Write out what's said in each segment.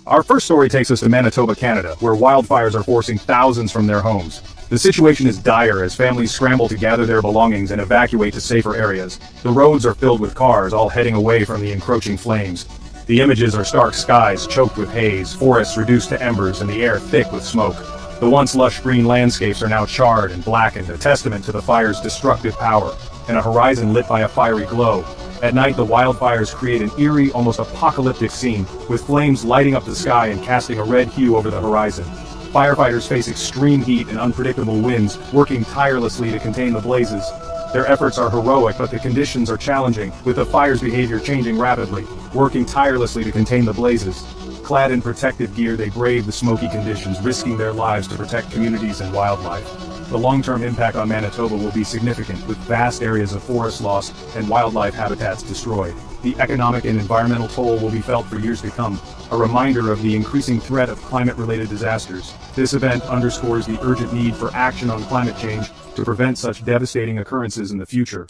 Our first story takes us to Manitoba, Canada, where wildfires are forcing thousands from their homes. The situation is dire as families scramble to gather their belongings and evacuate to safer areas. The roads are filled with cars, all heading away from the encroaching flames. The images are stark skies choked with haze, forests reduced to embers, and the air thick with smoke. The once lush green landscapes are now charred and blackened, a testament to the fire's destructive power, and a horizon lit by a fiery glow. At night, the wildfires create an eerie, almost apocalyptic scene, with flames lighting up the sky and casting a red hue over the horizon. Firefighters face extreme heat and unpredictable winds, working tirelessly to contain the blazes. Their efforts are heroic, but the conditions are challenging, with the fire's behavior changing rapidly, working tirelessly to contain the blazes. Clad in protective gear, they brave the smoky conditions, risking their lives to protect communities and wildlife. The long-term impact on Manitoba will be significant, with vast areas of forest lost and wildlife habitats destroyed. The economic and environmental toll will be felt for years to come, a reminder of the increasing threat of climate-related disasters. This event underscores the urgent need for action on climate change to prevent such devastating occurrences in the future.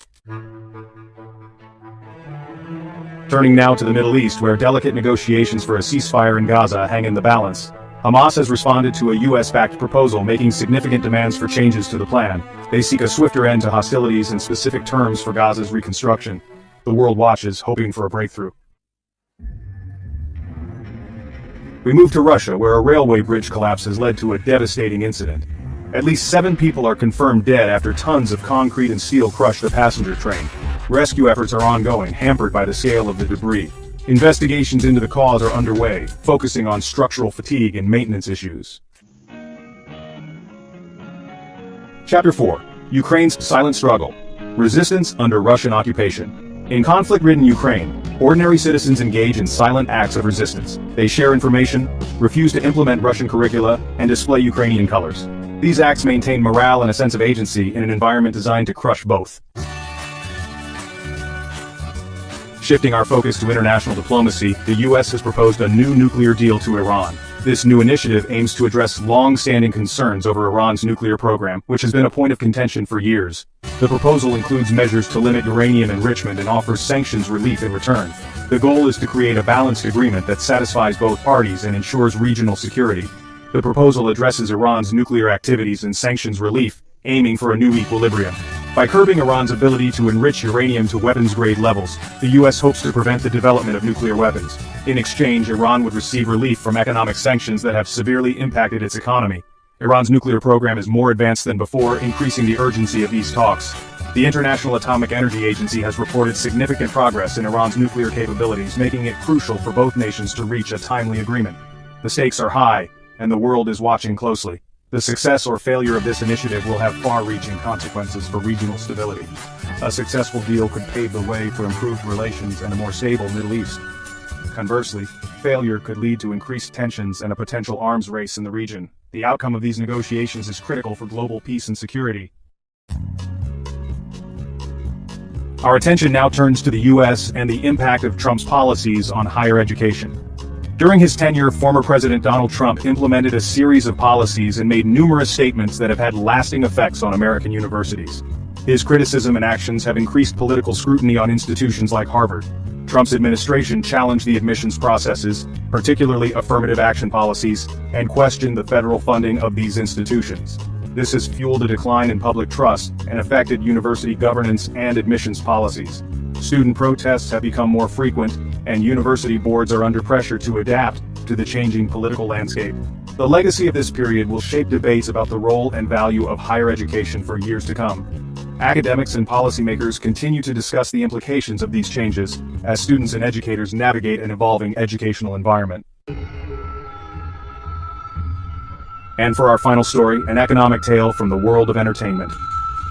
Turning now to the Middle East, where delicate negotiations for a ceasefire in Gaza hang in the balance. Hamas has responded to a US-backed proposal making significant demands for changes to the plan. They seek a swifter end to hostilities and specific terms for Gaza's reconstruction. The world watches, hoping for a breakthrough. We move to Russia, where a railway bridge collapse has led to a devastating incident. At least 7 people are confirmed dead after tons of concrete and steel crushed a passenger train. Rescue efforts are ongoing, hampered by the scale of the debris. Investigations into the cause are underway, focusing on structural fatigue and maintenance issues. Chapter 4. Ukraine's silent struggle. Resistance under Russian occupation. In conflict-ridden Ukraine, ordinary citizens engage in silent acts of resistance. They share information, refuse to implement Russian curricula, and display Ukrainian colors. These acts maintain morale and a sense of agency in an environment designed to crush both. Shifting our focus to international diplomacy, the US has proposed a new nuclear deal to Iran. This new initiative aims to address long-standing concerns over Iran's nuclear program, which has been a point of contention for years. The proposal includes measures to limit uranium enrichment and offers sanctions relief in return. The goal is to create a balanced agreement that satisfies both parties and ensures regional security. The proposal addresses Iran's nuclear activities and sanctions relief, aiming for a new equilibrium. By curbing Iran's ability to enrich uranium to weapons-grade levels, the US hopes to prevent the development of nuclear weapons. In exchange, Iran would receive relief from economic sanctions that have severely impacted its economy. Iran's nuclear program is more advanced than before, increasing the urgency of these talks. The International Atomic Energy Agency has reported significant progress in Iran's nuclear capabilities, making it crucial for both nations to reach a timely agreement. The stakes are high, and the world is watching closely. The success or failure of this initiative will have far-reaching consequences for regional stability. A successful deal could pave the way for improved relations and a more stable Middle East. Conversely, failure could lead to increased tensions and a potential arms race in the region. The outcome of these negotiations is critical for global peace and security. Our attention now turns to the US and the impact of Trump's policies on higher education. During his tenure, former President Donald Trump implemented a series of policies and made numerous statements that have had lasting effects on American universities. His criticism and actions have increased political scrutiny on institutions like Harvard. Trump's administration challenged the admissions processes, particularly affirmative action policies, and questioned the federal funding of these institutions. This has fueled a decline in public trust and affected university governance and admissions policies. Student protests have become more frequent, and university boards are under pressure to adapt to the changing political landscape. The legacy of this period will shape debates about the role and value of higher education for years to come. Academics and policymakers continue to discuss the implications of these changes as students and educators navigate an evolving educational environment. And for our final story, an economic tale from the world of entertainment.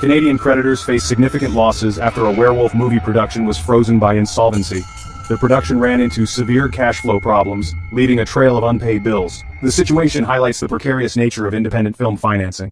Canadian creditors face significant losses after a werewolf movie production was frozen by insolvency. The production ran into severe cash flow problems, leaving a trail of unpaid bills. The situation highlights the precarious nature of independent film financing.